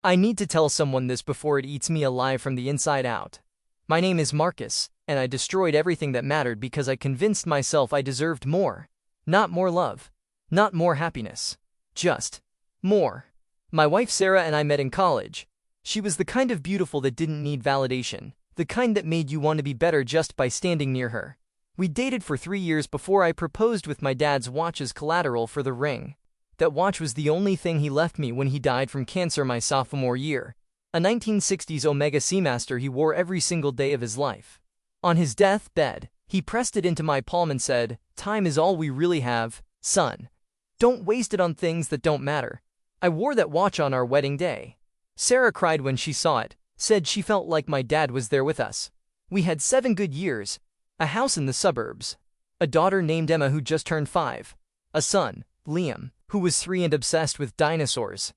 I need to tell someone this before it eats me alive from the inside out. My name is Marcus, and I destroyed everything that mattered because I convinced myself I deserved more. Not more love. Not more happiness. Just more. My wife Sarah and I met in college. She was the kind of beautiful that didn't need validation, the kind that made you want to be better just by standing near her. We dated for 3 years before I proposed with my dad's watch as collateral for the ring. That watch was the only thing he left me when he died from cancer my sophomore year. A 1960s Omega Seamaster he wore every single day of his life. On his deathbed, he pressed it into my palm and said, "Time is all we really have, son. Don't waste it on things that don't matter." I wore that watch on our wedding day. Sarah cried when she saw it, said she felt like my dad was there with us. We had 7 good years, a house in the suburbs, a daughter named Emma who just turned 5, a son, Liam, who was 3 and obsessed with dinosaurs.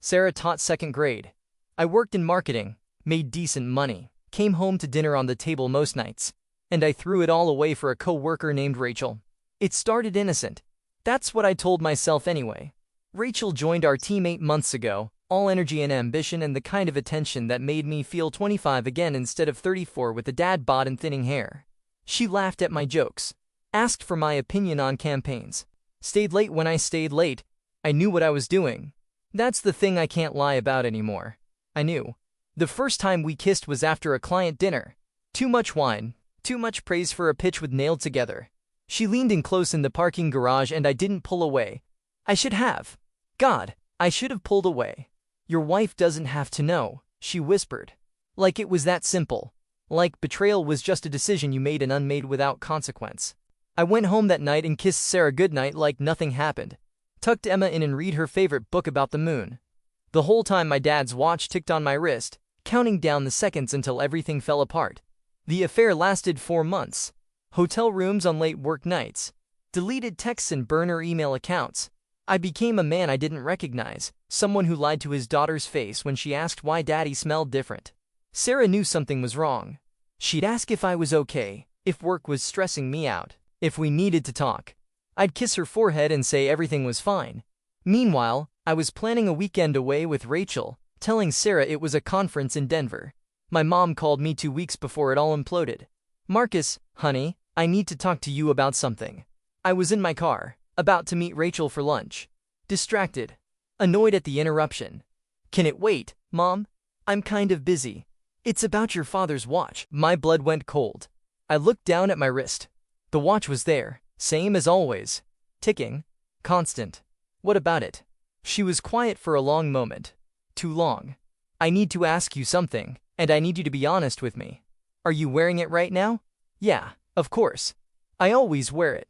Sarah taught 2nd grade. I worked in marketing, made decent money, came home to dinner on the table most nights, and I threw it all away for a co-worker named Rachel. It started innocent. That's what I told myself anyway. Rachel joined our team 8 months ago, all energy and ambition and the kind of attention that made me feel 25 again instead of 34 with a dad bod and thinning hair. She laughed at my jokes, asked for my opinion on campaigns, stayed late when I stayed late. I knew what I was doing. That's the thing I can't lie about anymore. I knew. The first time we kissed was after a client dinner. Too much wine, too much praise for a pitch with nailed together. She leaned in close in the parking garage and I didn't pull away. I should have. God, I should have pulled away. "Your wife doesn't have to know," she whispered. Like it was that simple. Like betrayal was just a decision you made and unmade without consequence. I went home that night and kissed Sarah goodnight like nothing happened. Tucked Emma in and read her favorite book about the moon. The whole time my dad's watch ticked on my wrist, counting down the seconds until everything fell apart. The affair lasted 4 months. Hotel rooms on late work nights. Deleted texts and burner email accounts. I became a man I didn't recognize, someone who lied to his daughter's face when she asked why daddy smelled different. Sarah knew something was wrong. She'd ask if I was okay, if work was stressing me out, if we needed to talk. I'd kiss her forehead and say everything was fine. Meanwhile, I was planning a weekend away with Rachel, telling Sarah it was a conference in Denver. My mom called me 2 weeks before it all imploded. "Marcus, honey, I need to talk to you about something." I was in my car, about to meet Rachel for lunch. Distracted. Annoyed at the interruption. "Can it wait, Mom? I'm kind of busy." "It's about your father's watch." My blood went cold. I looked down at my wrist. The watch was there, same as always. Ticking. Constant. "What about it?" She was quiet for a long moment. Too long. "I need to ask you something, and I need you to be honest with me. Are you wearing it right now?" "Yeah, of course. I always wear it."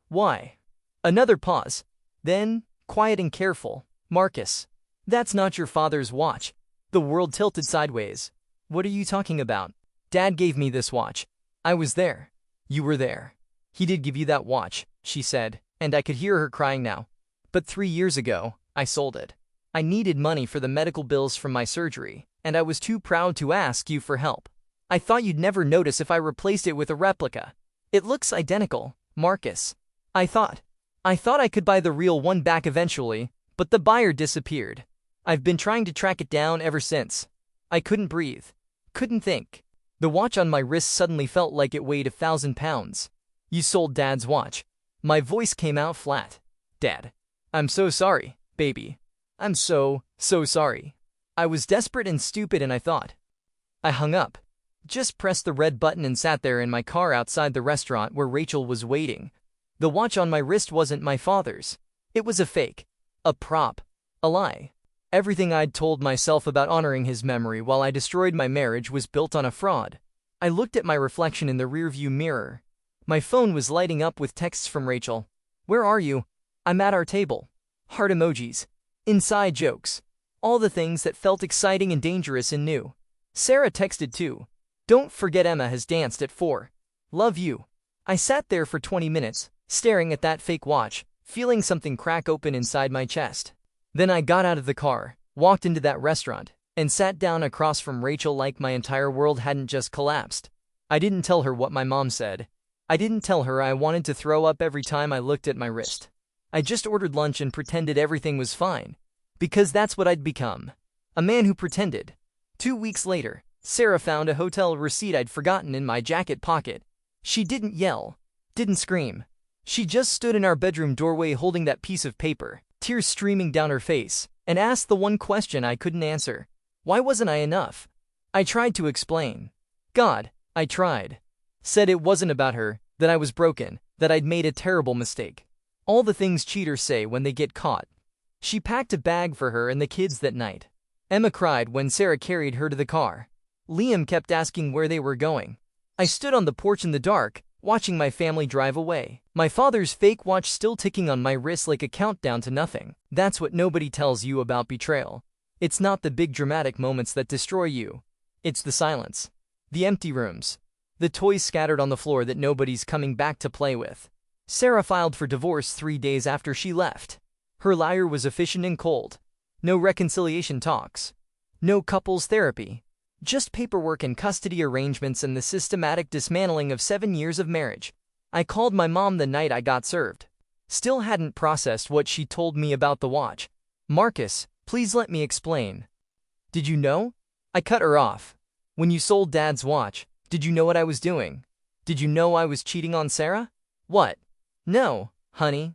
"Why?" Another pause. Then, quiet and careful. "Marcus, that's not your father's watch." The world tilted sideways. "What are you talking about?" "Dad gave me this watch. I was there." "You were there. He did give you that watch," she said, and I could hear her crying now. "But 3 years ago, I sold it. I needed money for the medical bills from my surgery, and I was too proud to ask you for help. I thought you'd never notice if I replaced it with a replica. It looks identical, Marcus. I thought I could buy the real one back eventually, but the buyer disappeared. I've been trying to track it down ever since. I couldn't breathe. Couldn't think." The watch on my wrist suddenly felt like it weighed 1,000 pounds. "You sold Dad's watch." My voice came out flat. "Dad. I'm so sorry, baby. I'm so sorry." I was desperate and stupid and I thought. I hung up. Just pressed the red button and sat there in my car outside the restaurant where Rachel was waiting. The watch on my wrist wasn't my father's. It was a fake. A prop. A lie. Everything I'd told myself about honoring his memory while I destroyed my marriage was built on a fraud. I looked at my reflection in the rearview mirror. My phone was lighting up with texts from Rachel. "Where are you?" "I'm at our table." Heart emojis. Inside jokes. All the things that felt exciting and dangerous and new. Sarah texted too. "Don't forget Emma has danced at 4. Love you." I sat there for 20 minutes, staring at that fake watch, feeling something crack open inside my chest. Then I got out of the car, walked into that restaurant, and sat down across from Rachel like my entire world hadn't just collapsed. I didn't tell her what my mom said. I didn't tell her I wanted to throw up every time I looked at my wrist. I just ordered lunch and pretended everything was fine. Because that's what I'd become. A man who pretended. 2 weeks later, Sarah found a hotel receipt I'd forgotten in my jacket pocket. She didn't yell, didn't scream. She just stood in our bedroom doorway holding that piece of paper, tears streaming down her face, and asked the one question I couldn't answer. Why wasn't I enough? I tried to explain. God, I tried. Said it wasn't about her, that I was broken, that I'd made a terrible mistake. All the things cheaters say when they get caught. She packed a bag for her and the kids that night. Emma cried when Sarah carried her to the car. Liam kept asking where they were going. I stood on the porch in the dark, watching my family drive away. My father's fake watch still ticking on my wrist like a countdown to nothing. That's what nobody tells you about betrayal. It's not the big dramatic moments that destroy you. It's the silence. The empty rooms. The toys scattered on the floor that nobody's coming back to play with. Sarah filed for divorce 3 days after she left. Her lawyer was efficient and cold. No reconciliation talks. No couples therapy. Just paperwork and custody arrangements and the systematic dismantling of 7 years of marriage. I called my mom the night I got served. Still hadn't processed what she told me about the watch. Marcus, please let me explain. Did you know? I cut her off. When you sold Dad's watch, did you know what I was doing? Did you know I was cheating on Sarah? What? No, honey,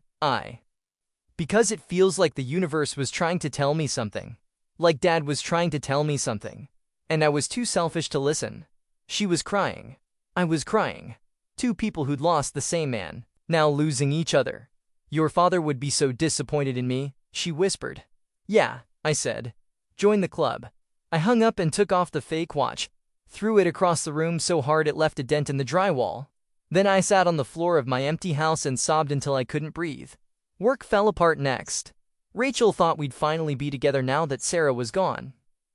Because it feels like the universe was trying to tell me something. Like Dad was trying to tell me something. And I was too selfish to listen. She was crying. I was crying. 2 people who'd lost the same man, now losing each other. Your father would be so disappointed in me, she whispered. Yeah, I said. Join the club. I hung up and took off the fake watch, threw it across the room so hard it left a dent in the drywall. Then I sat on the floor of my empty house and sobbed until I couldn't breathe. Work fell apart next. Rachel thought we'd finally be together now that Sarah was gone.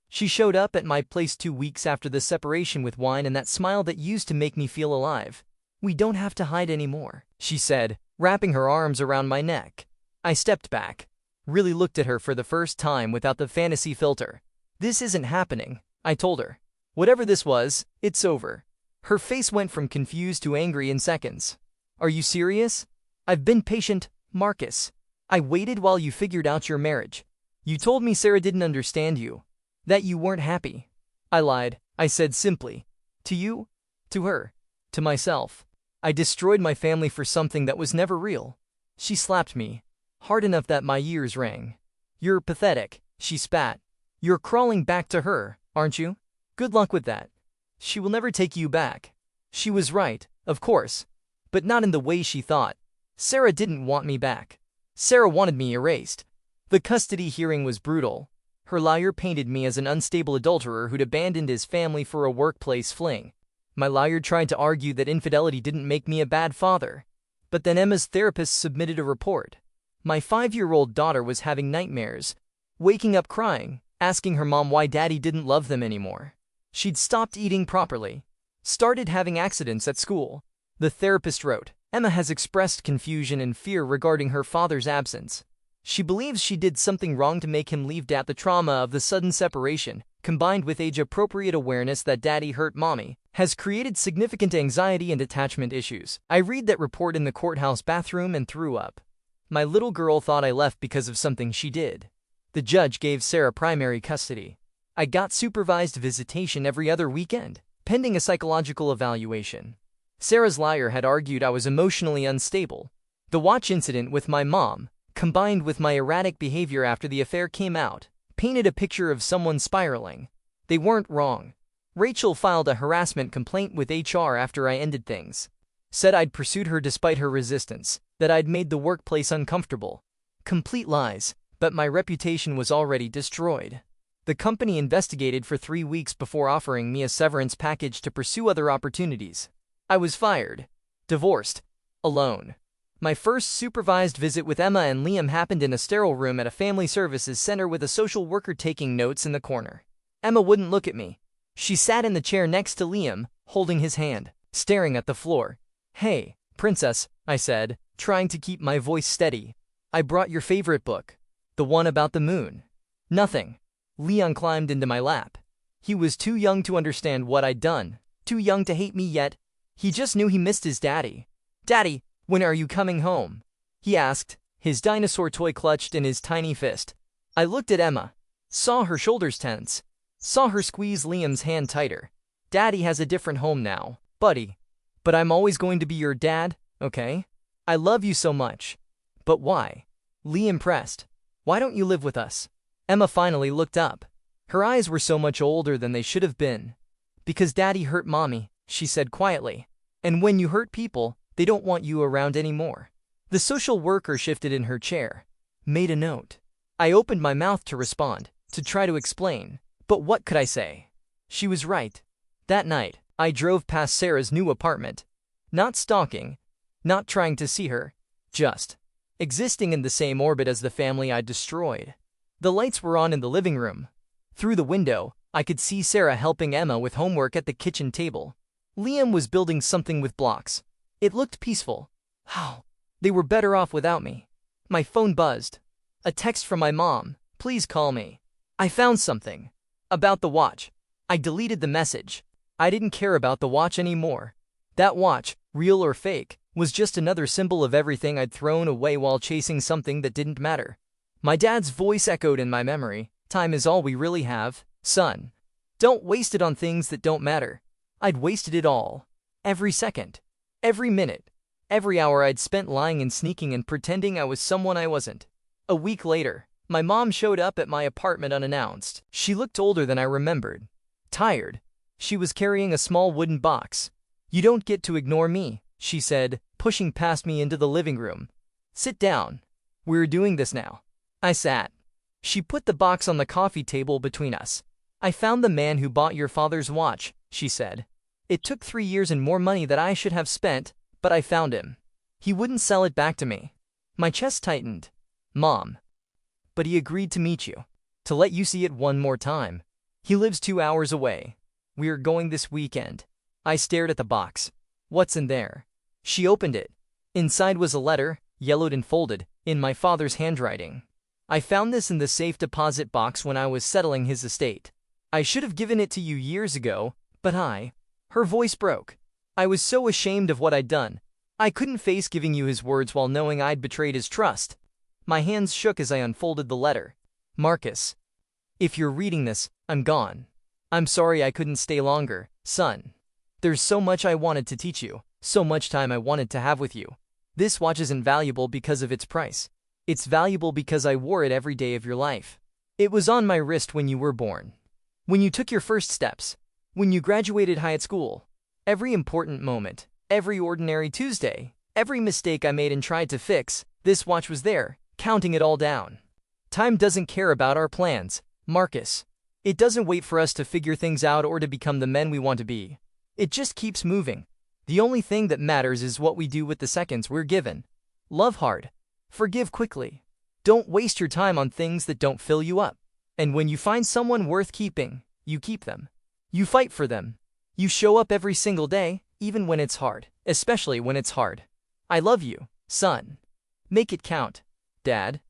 She showed up at my place 2 weeks after the separation with wine and that smile that used to make me feel alive. We don't have to hide anymore, she said, wrapping her arms around my neck. I stepped back, really looked at her for the first time without the fantasy filter. This isn't happening, I told her. Whatever this was, it's over. Her face went from confused to angry in seconds. Are you serious? I've been patient, Marcus. I waited while you figured out your marriage. You told me Sarah didn't understand you. That you weren't happy. I lied, I said simply. To you? To her? To myself. I destroyed my family for something that was never real. She slapped me, hard enough that my ears rang. You're pathetic, she spat. You're crawling back to her, aren't you? Good luck with that. She will never take you back. She was right, of course. But not in the way she thought. Sarah didn't want me back. Sarah wanted me erased. The custody hearing was brutal. Her lawyer painted me as an unstable adulterer who'd abandoned his family for a workplace fling. My lawyer tried to argue that infidelity didn't make me a bad father. But then Emma's therapist submitted a report. My 5-year-old daughter was having nightmares, waking up crying, asking her mom why Daddy didn't love them anymore. She'd stopped eating properly, started having accidents at school. The therapist wrote, Emma has expressed confusion and fear regarding her father's absence. She believes she did something wrong to make him leave. The trauma of the sudden separation, combined with age-appropriate awareness that Daddy hurt Mommy, has created significant anxiety and attachment issues. I read that report in the courthouse bathroom and threw up. My little girl thought I left because of something she did. The judge gave Sarah primary custody. I got supervised visitation every other weekend, pending a psychological evaluation. Sarah's lawyer had argued I was emotionally unstable. The watch incident with my mom, combined with my erratic behavior after the affair came out, painted a picture of someone spiraling. They weren't wrong. Rachel filed a harassment complaint with HR after I ended things. Said I'd pursued her despite her resistance, that I'd made the workplace uncomfortable. Complete lies, but my reputation was already destroyed. The company investigated for 3 weeks before offering me a severance package to pursue other opportunities. I was fired, divorced, alone. My first supervised visit with Emma and Liam happened in a sterile room at a family services center with a social worker taking notes in the corner. Emma wouldn't look at me. She sat in the chair next to Liam, holding his hand, staring at the floor. Hey, princess, I said, trying to keep my voice steady. I brought your favorite book. The one about the moon. Nothing. Leon climbed into my lap. He was too young to understand what I'd done, too young to hate me yet. He just knew he missed his daddy. Daddy, when are you coming home? He asked, his dinosaur toy clutched in his tiny fist. I looked at Emma. Saw her shoulders tense. Saw her squeeze Liam's hand tighter. Daddy has a different home now, buddy. But I'm always going to be your dad, okay? I love you so much. But why? Liam pressed. Why don't you live with us? Emma finally looked up. Her eyes were so much older than they should have been. Because Daddy hurt Mommy, she said quietly. And when you hurt people, they don't want you around anymore. The social worker shifted in her chair. Made a note. I opened my mouth to respond, to try to explain. But what could I say? She was right. That night, I drove past Sarah's new apartment. Not stalking. Not trying to see her. Just existing in the same orbit as the family I'd destroyed. The lights were on in the living room. Through the window, I could see Sarah helping Emma with homework at the kitchen table. Liam was building something with blocks. It looked peaceful. How? They were better off without me. My phone buzzed. A text from my mom. Please call me. I found something. About the watch. I deleted the message. I didn't care about the watch anymore. That watch, real or fake, was just another symbol of everything I'd thrown away while chasing something that didn't matter. My dad's voice echoed in my memory. Time is all we really have, son. Don't waste it on things that don't matter. I'd wasted it all. Every second. Every minute. Every hour I'd spent lying and sneaking and pretending I was someone I wasn't. A week later, my mom showed up at my apartment unannounced. She looked older than I remembered. Tired. She was carrying a small wooden box. You don't get to ignore me, she said, pushing past me into the living room. Sit down. We're doing this now. I sat. She put the box on the coffee table between us. I found the man who bought your father's watch, she said. It took 3 years and more money that I should have spent, but I found him. He wouldn't sell it back to me. My chest tightened. Mom. But he agreed to meet you. To let you see it one more time. He lives 2 hours away. We're going this weekend. I stared at the box. What's in there? She opened it. Inside was a letter, yellowed and folded, in my father's handwriting. I found this in the safe deposit box when I was settling his estate. I should have given it to you years ago, but Her voice broke. I was so ashamed of what I'd done. I couldn't face giving you his words while knowing I'd betrayed his trust. My hands shook as I unfolded the letter. Marcus. If you're reading this, I'm gone. I'm sorry I couldn't stay longer, son. There's so much I wanted to teach you, so much time I wanted to have with you. This watch isn't valuable because of its price. It's valuable because I wore it every day of your life. It was on my wrist when you were born. When you took your first steps. When you graduated high school. Every important moment. Every ordinary Tuesday. Every mistake I made and tried to fix. This watch was there, counting it all down. Time doesn't care about our plans, Marcus. It doesn't wait for us to figure things out or to become the men we want to be. It just keeps moving. The only thing that matters is what we do with the seconds we're given. Love hard. Forgive quickly. Don't waste your time on things that don't fill you up. And when you find someone worth keeping, you keep them. You fight for them. You show up every single day, even when it's hard, especially when it's hard. I love you, son. Make it count, Dad.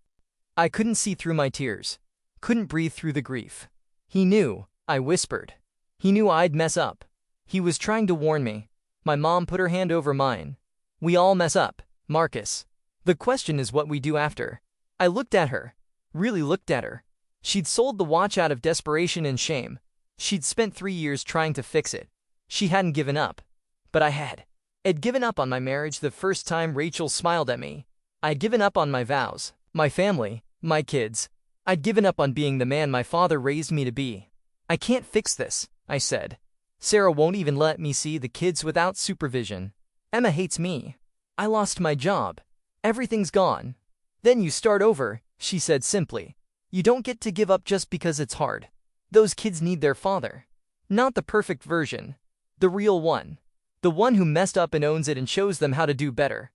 I couldn't see through my tears. Couldn't breathe through the grief. He knew, I whispered. He knew I'd mess up. He was trying to warn me. My mom put her hand over mine. We all mess up, Marcus. The question is what we do after. I looked at her. Really looked at her. She'd sold the watch out of desperation and shame. She'd spent 3 years trying to fix it. She hadn't given up. But I had. I'd given up on my marriage the first time Rachel smiled at me. I'd given up on my vows, my family, my kids. I'd given up on being the man my father raised me to be. I can't fix this, I said. Sarah won't even let me see the kids without supervision. Emma hates me. I lost my job. Everything's gone. Then you start over, she said simply. You don't get to give up just because it's hard. Those kids need their father. Not the perfect version. The real one. The one who messed up and owns it and shows them how to do better.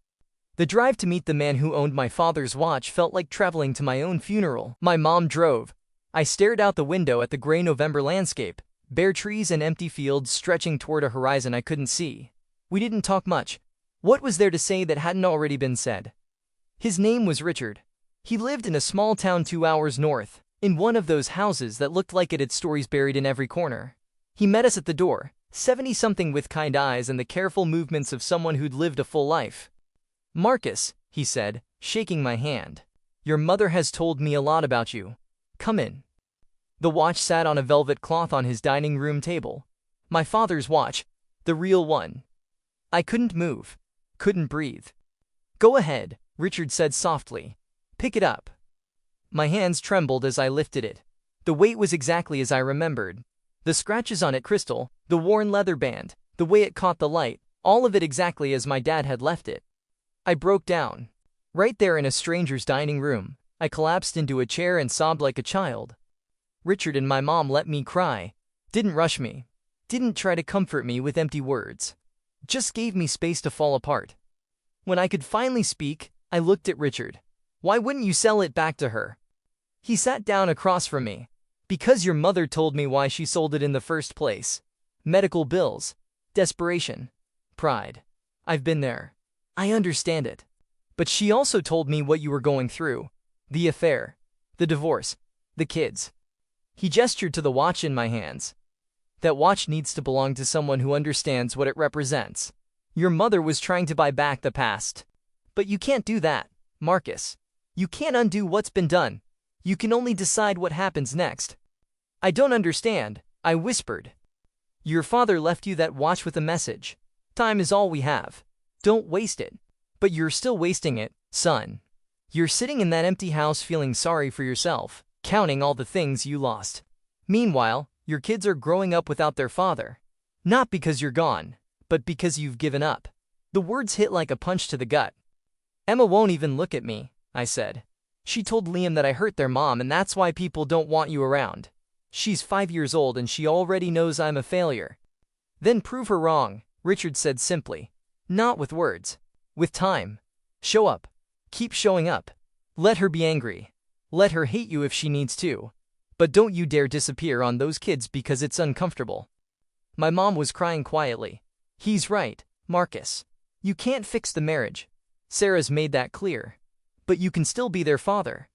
The drive to meet the man who owned my father's watch felt like traveling to my own funeral. My mom drove. I stared out the window at the gray November landscape, bare trees and empty fields stretching toward a horizon I couldn't see. We didn't talk much. What was there to say that hadn't already been said? His name was Richard. He lived in a small town 2 hours north, in one of those houses that looked like it had stories buried in every corner. He met us at the door, 70-something with kind eyes and the careful movements of someone who'd lived a full life. Marcus, he said, shaking my hand. Your mother has told me a lot about you. Come in. The watch sat on a velvet cloth on his dining room table. My father's watch, the real one. I couldn't move, couldn't breathe. "Go ahead," Richard said softly. "Pick it up." My hands trembled as I lifted it. The weight was exactly as I remembered. The scratches on it crystal, the worn leather band, the way it caught the light, all of it exactly as my dad had left it. I broke down. Right there in a stranger's dining room, I collapsed into a chair and sobbed like a child. Richard and my mom let me cry, didn't rush me, didn't try to comfort me with empty words, just gave me space to fall apart. When I could finally speak, I looked at Richard. "Why wouldn't you sell it back to her?" He sat down across from me. "Because your mother told me why she sold it in the first place. Medical bills, desperation, pride. I've been there. I understand it. But she also told me what you were going through. The affair, the divorce, the kids." He gestured to the watch in my hands. "That watch needs to belong to someone who understands what it represents. Your mother was trying to buy back the past. But you can't do that, Marcus. You can't undo what's been done. You can only decide what happens next." "I don't understand," I whispered. "Your father left you that watch with a message. Time is all we have. Don't waste it." "But you're still wasting it, son. You're sitting in that empty house feeling sorry for yourself, counting all the things you lost. Meanwhile, your kids are growing up without their father. Not because you're gone, but because you've given up." The words hit like a punch to the gut. "Emma won't even look at me," I said. "She told Liam that I hurt their mom and that's why people don't want you around. She's 5 years old and she already knows I'm a failure." "Then prove her wrong," Richard said simply. "Not with words. With time. Show up. Keep showing up. Let her be angry. Let her hate you if she needs to. But don't you dare disappear on those kids because it's uncomfortable." My mom was crying quietly. "He's right, Marcus. You can't fix the marriage. Sarah's made that clear. But you can still be their father."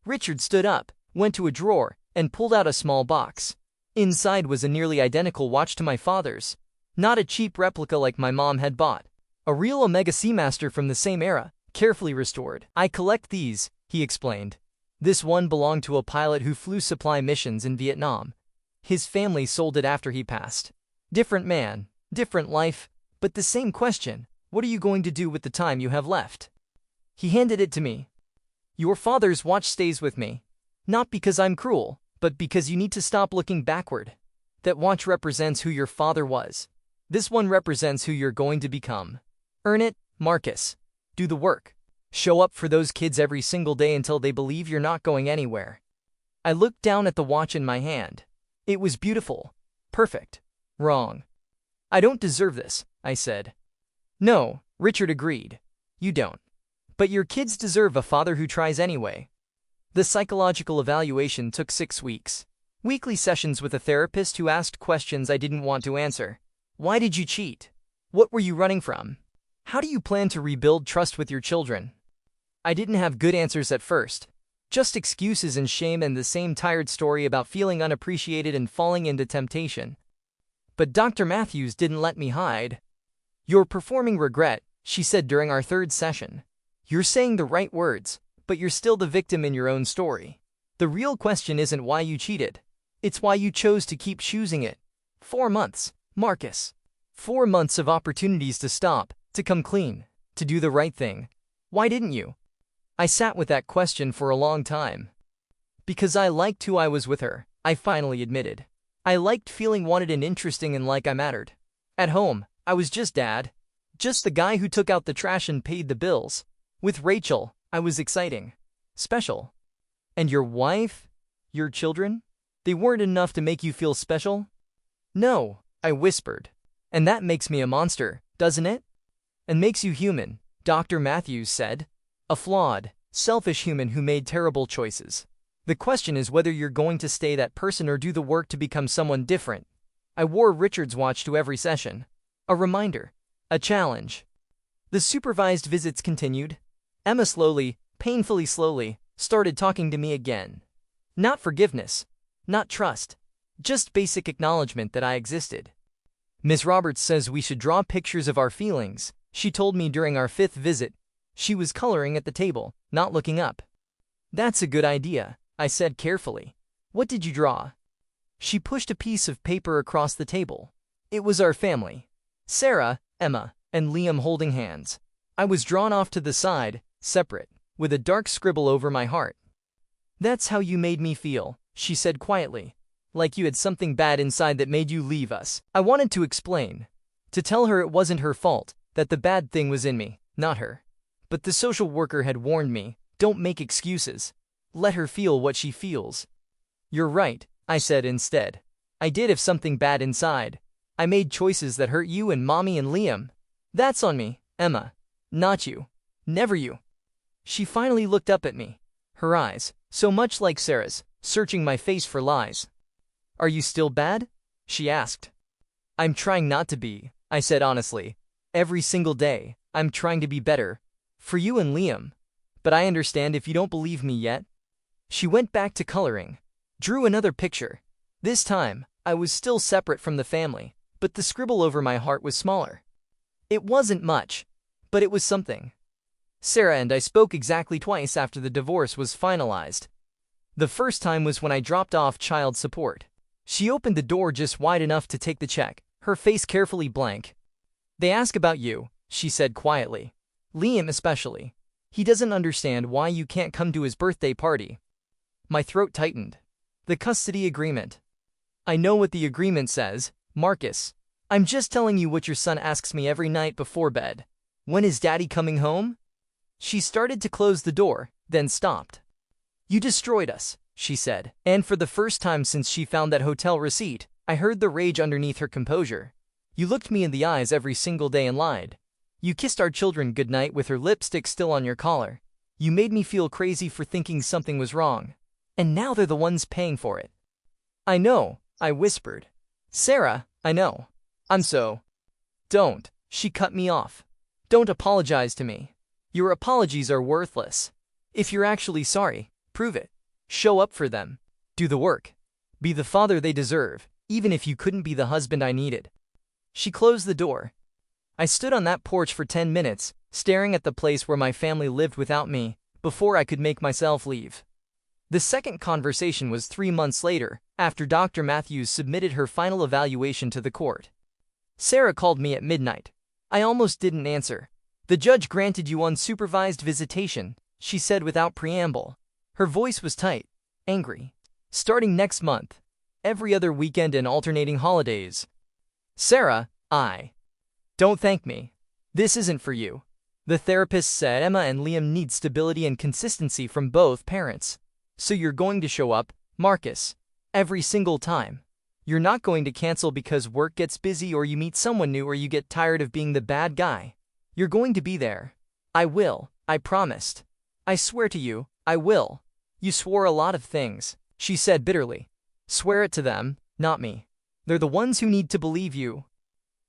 Richard stood up, went to a drawer, and pulled out a small box. Inside was a nearly identical watch to my father's. Not a cheap replica like my mom had bought. A real Omega Seamaster from the same era, carefully restored. "I collect these," he explained. "This one belonged to a pilot who flew supply missions in Vietnam. His family sold it after he passed. Different man, different life, but the same question. What are you going to do with the time you have left?" He handed it to me. "Your father's watch stays with me. Not because I'm cruel, but because you need to stop looking backward. That watch represents who your father was. This one represents who you're going to become. Earn it, Marcus. Do the work. Show up for those kids every single day until they believe you're not going anywhere." I looked down at the watch in my hand. It was beautiful. Perfect. Wrong. "I don't deserve this," I said. "No," Richard agreed. "You don't. But your kids deserve a father who tries anyway." The psychological evaluation took 6 weeks. Weekly sessions with a therapist who asked questions I didn't want to answer. Why did you cheat? What were you running from? How do you plan to rebuild trust with your children? I didn't have good answers at first. Just excuses and shame and the same tired story about feeling unappreciated and falling into temptation. But Dr. Matthews didn't let me hide. "You're performing regret," she said during our 3rd session. "You're saying the right words, but you're still the victim in your own story. The real question isn't why you cheated. It's why you chose to keep choosing it. 4 months, Marcus. 4 months of opportunities to stop, to come clean, to do the right thing. Why didn't you?" I sat with that question for a long time. "Because I liked who I was with her," I finally admitted. "I liked feeling wanted and interesting and like I mattered. At home, I was just dad. Just the guy who took out the trash and paid the bills. With Rachel, I was exciting. Special. And your wife? Your children? They weren't enough to make you feel special?" "No," I whispered. "And that makes me a monster, doesn't it?" "And makes you human," Dr. Matthews said. "A flawed, selfish human who made terrible choices. The question is whether you're going to stay that person or do the work to become someone different." I wore Richard's watch to every session. A reminder. A challenge. The supervised visits continued. Emma slowly, painfully slowly, started talking to me again. Not forgiveness. Not trust. Just basic acknowledgement that I existed. "Miss Roberts says we should draw pictures of our feelings," she told me during our 5th visit. She was coloring at the table, not looking up. "That's a good idea," I said carefully. What did you draw? She pushed a piece of paper across the table. It was our family. Sarah, Emma, and Liam holding hands. I was drawn off to the side, separate, with a dark scribble over my heart. That's how you made me feel, she said quietly. Like you had something bad inside that made you leave us. I wanted to explain. To tell her it wasn't her fault, that the bad thing was in me, not her. But the social worker had warned me, don't make excuses. Let her feel what she feels. You're right, I said instead. I did have something bad inside. I made choices that hurt you and Mommy and Liam. That's on me, Emma. Not you. Never you. She finally looked up at me. Her eyes, so much like Sarah's, searching my face for lies. Are you still bad? She asked. I'm trying not to be, I said honestly. Every single day, I'm trying to be better. For you and Liam. But I understand if you don't believe me yet. She went back to coloring. Drew another picture. This time, I was still separate from the family, but the scribble over my heart was smaller. It wasn't much, but it was something. Sarah and I spoke exactly twice after the divorce was finalized. The first time was when I dropped off child support. She opened the door just wide enough to take the check, her face carefully blank. They ask about you, she said quietly. Liam especially. He doesn't understand why you can't come to his birthday party. My throat tightened. The custody agreement. I know what the agreement says, Marcus. I'm just telling you what your son asks me every night before bed. When is Daddy coming home? She started to close the door, then stopped. You destroyed us, she said. And for the first time since she found that hotel receipt, I heard the rage underneath her composure. You looked me in the eyes every single day and lied. You kissed our children goodnight with her lipstick still on your collar. You made me feel crazy for thinking something was wrong. And now they're the ones paying for it. I know, I whispered. Sarah, I know. I'm so. Don't, she cut me off. Don't apologize to me. Your apologies are worthless. If you're actually sorry, prove it. Show up for them. Do the work. Be the father they deserve, even if you couldn't be the husband I needed. She closed the door. I stood on that porch for 10 minutes, staring at the place where my family lived without me, before I could make myself leave. The second conversation was 3 months later, after Dr. Matthews submitted her final evaluation to the court. Sarah called me at midnight. I almost didn't answer. The judge granted you unsupervised visitation, she said without preamble. Her voice was tight, angry. Starting next month. Every other weekend and alternating holidays. Sarah, Don't thank me. This isn't for you. The therapist said Emma and Liam need stability and consistency from both parents. So you're going to show up, Marcus. Every single time. You're not going to cancel because work gets busy or you meet someone new or you get tired of being the bad guy. You're going to be there. I will, I promised. I swear to you, I will. You swore a lot of things, she said bitterly. Swear it to them, not me. They're the ones who need to believe you.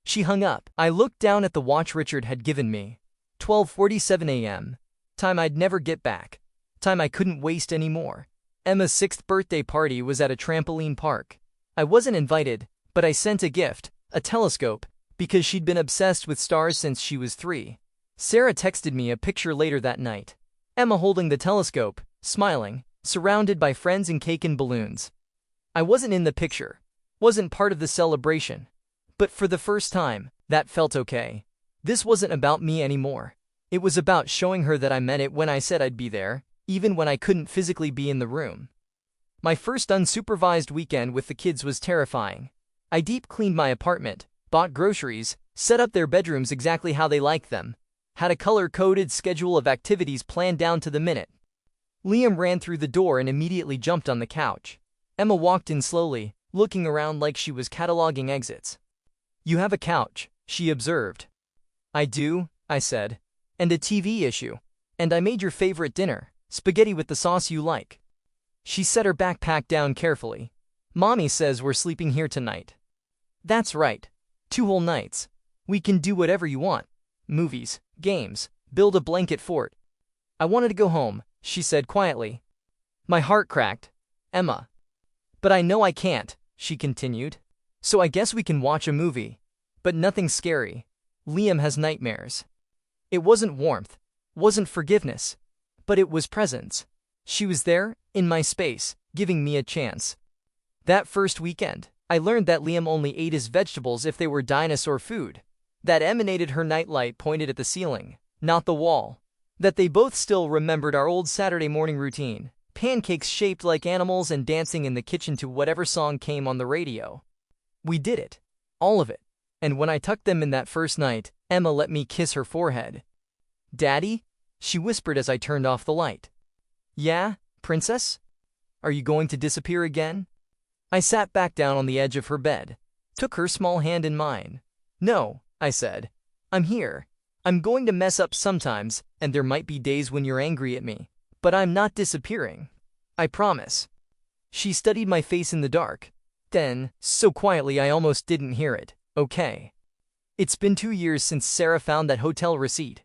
She hung up. I looked down at the watch Richard had given me. 12:47 a.m. Time I'd never get back. Time I couldn't waste anymore. Emma's 6th birthday party was at a trampoline park. I wasn't invited, but I sent a gift, a telescope, because she'd been obsessed with stars since she was 3. Sarah texted me a picture later that night. Emma holding the telescope, smiling, surrounded by friends and cake and balloons. I wasn't in the picture, wasn't part of the celebration. But for the first time, that felt okay. This wasn't about me anymore. It was about showing her that I meant it when I said I'd be there, even when I couldn't physically be in the room. My first unsupervised weekend with the kids was terrifying. I deep cleaned my apartment, bought groceries, set up their bedrooms exactly how they liked them, had a color-coded schedule of activities planned down to the minute. Liam ran through the door and immediately jumped on the couch. Emma walked in slowly, looking around like she was cataloging exits. You have a couch, she observed. I do, I said. And a TV issue. And I made your favorite dinner, spaghetti with the sauce you like. She set her backpack down carefully. Mommy says we're sleeping here tonight. That's right. 2 whole nights. We can do whatever you want. Movies, games, build a blanket fort. I wanted to go home, she said quietly. My heart cracked. Emma. But I know I can't, she continued. So I guess we can watch a movie. But nothing scary. Liam has nightmares. It wasn't warmth, wasn't forgiveness, but it was presence. She was there, in my space, giving me a chance. That first weekend, I learned that Liam only ate his vegetables if they were dinosaur food. That emanated her nightlight pointed at the ceiling, not the wall. That they both still remembered our old Saturday morning routine. Pancakes shaped like animals and dancing in the kitchen to whatever song came on the radio. We did it. All of it. And when I tucked them in that first night, Emma let me kiss her forehead. "Daddy?" she whispered as I turned off the light. "Yeah, princess? Are you going to disappear again?" I sat back down on the edge of her bed, took her small hand in mine. "No," I said. "I'm here. I'm going to mess up sometimes, and there might be days when you're angry at me. But I'm not disappearing. I promise." She studied my face in the dark. Then, so quietly I almost didn't hear it, "Okay. It's been 2 years since Sarah found that hotel receipt.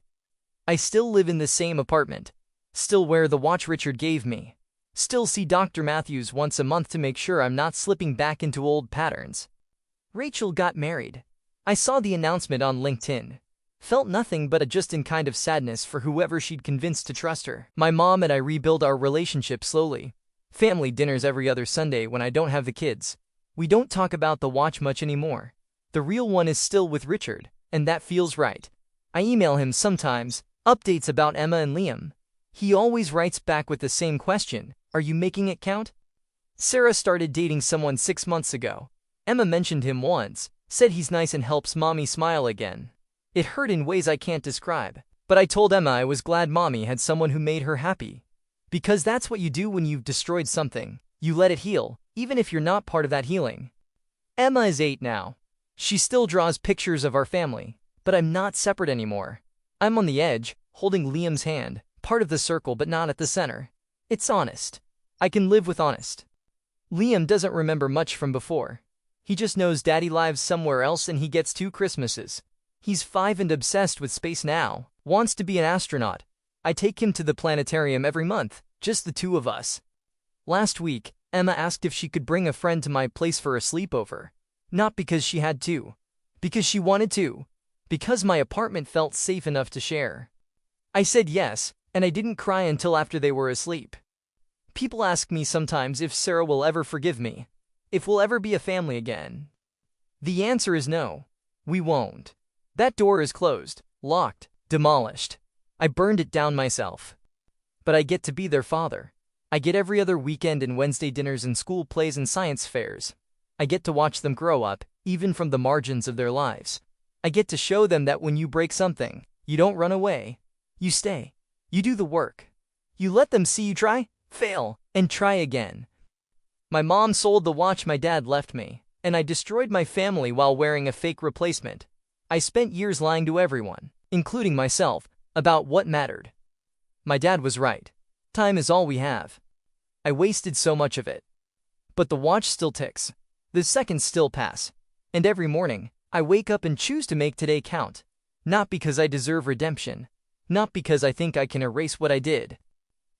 I still live in the same apartment. Still wear the watch Richard gave me. Still see Dr. Matthews once a month to make sure I'm not slipping back into old patterns. Rachel got married. I saw the announcement on LinkedIn. Felt nothing but a just-in kind of sadness for whoever she'd convinced to trust her. My mom and I rebuild our relationship slowly. Family dinners every other Sunday when I don't have the kids. We don't talk about the watch much anymore. The real one is still with Richard, and that feels right. I email him sometimes, updates about Emma and Liam. He always writes back with the same question, "Are you making it count?" Sarah started dating someone 6 months ago. Emma mentioned him once, said he's nice and helps mommy smile again. It hurt in ways I can't describe, but I told Emma I was glad mommy had someone who made her happy. Because that's what you do when you've destroyed something. You let it heal, even if you're not part of that healing. Emma is 8 now. She still draws pictures of our family, but I'm not separate anymore. I'm on the edge, holding Liam's hand, part of the circle but not at the center. It's honest. I can live with honest. Liam doesn't remember much from before. He just knows daddy lives somewhere else and he gets 2 Christmases. He's 5 and obsessed with space now, wants to be an astronaut. I take him to the planetarium every month, just the 2 of us. Last week, Emma asked if she could bring a friend to my place for a sleepover. Not because she had to. Because she wanted to. Because my apartment felt safe enough to share. I said yes, and I didn't cry until after they were asleep. People ask me sometimes if Sarah will ever forgive me. If we'll ever be a family again. The answer is no. We won't. That door is closed, locked, demolished. I burned it down myself. But I get to be their father. I get every other weekend and Wednesday dinners and school plays and science fairs. I get to watch them grow up, even from the margins of their lives. I get to show them that when you break something, you don't run away. You stay. You do the work. You let them see you try, fail, and try again. My mom sold the watch my dad left me, and I destroyed my family while wearing a fake replacement. I spent years lying to everyone, including myself, about what mattered. My dad was right. Time is all we have. I wasted so much of it. But the watch still ticks. The seconds still pass. And every morning, I wake up and choose to make today count. Not because I deserve redemption. Not because I think I can erase what I did.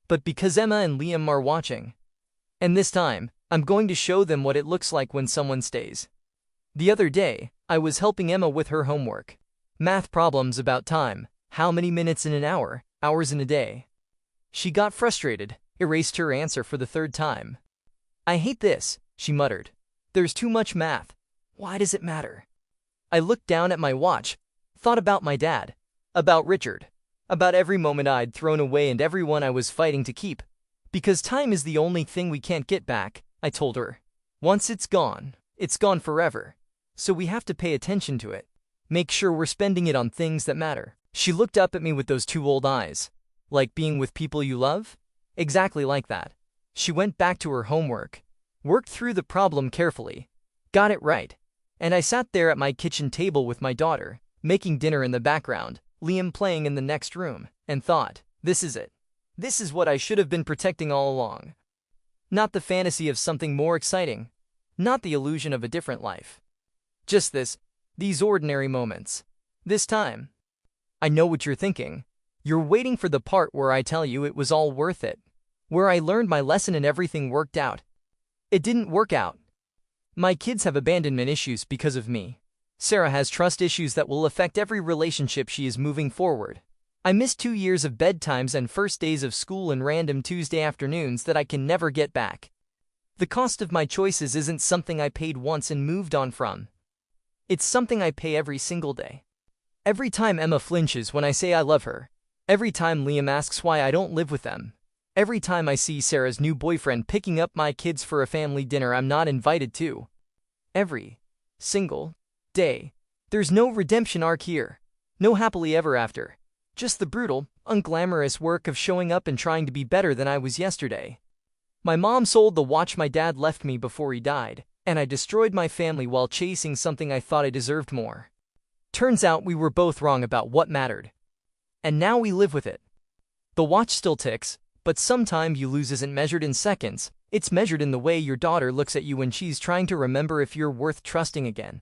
But because Emma and Liam are watching. And this time, I'm going to show them what it looks like when someone stays. The other day, I was helping Emma with her homework. Math problems about time, how many minutes in an hour, hours in a day. She got frustrated, erased her answer for the 3rd time. "I hate this," she muttered. "There's too much math. Why does it matter?" I looked down at my watch, thought about my dad, about Richard, about every moment I'd thrown away and everyone I was fighting to keep. Because time is the only thing we can't get back, I told her. Once it's gone forever. So we have to pay attention to it. Make sure we're spending it on things that matter. She looked up at me with those 2 old eyes. Like being with people you love? Exactly like that. She went back to her homework, worked through the problem carefully, got it right. And I sat there at my kitchen table with my daughter, making dinner in the background, Liam playing in the next room, and thought, this is it. This is what I should have been protecting all along. Not the fantasy of something more exciting. Not the illusion of a different life. Just these ordinary moments. This time. I know what you're thinking. You're waiting for the part where I tell you it was all worth it. Where I learned my lesson and everything worked out. It didn't work out. My kids have abandonment issues because of me. Sarah has trust issues that will affect every relationship she is moving forward. I miss 2 years of bedtimes and first days of school and random Tuesday afternoons that I can never get back. The cost of my choices isn't something I paid once and moved on from. It's something I pay every single day. Every time Emma flinches when I say I love her. Every time Liam asks why I don't live with them. Every time I see Sarah's new boyfriend picking up my kids for a family dinner I'm not invited to. Every single day. There's no redemption arc here. No happily ever after. Just the brutal, unglamorous work of showing up and trying to be better than I was yesterday. My mom sold the watch my dad left me before he died, and I destroyed my family while chasing something I thought I deserved more. Turns out we were both wrong about what mattered. And now we live with it. The watch still ticks, but sometime you lose isn't measured in seconds, it's measured in the way your daughter looks at you when she's trying to remember if you're worth trusting again.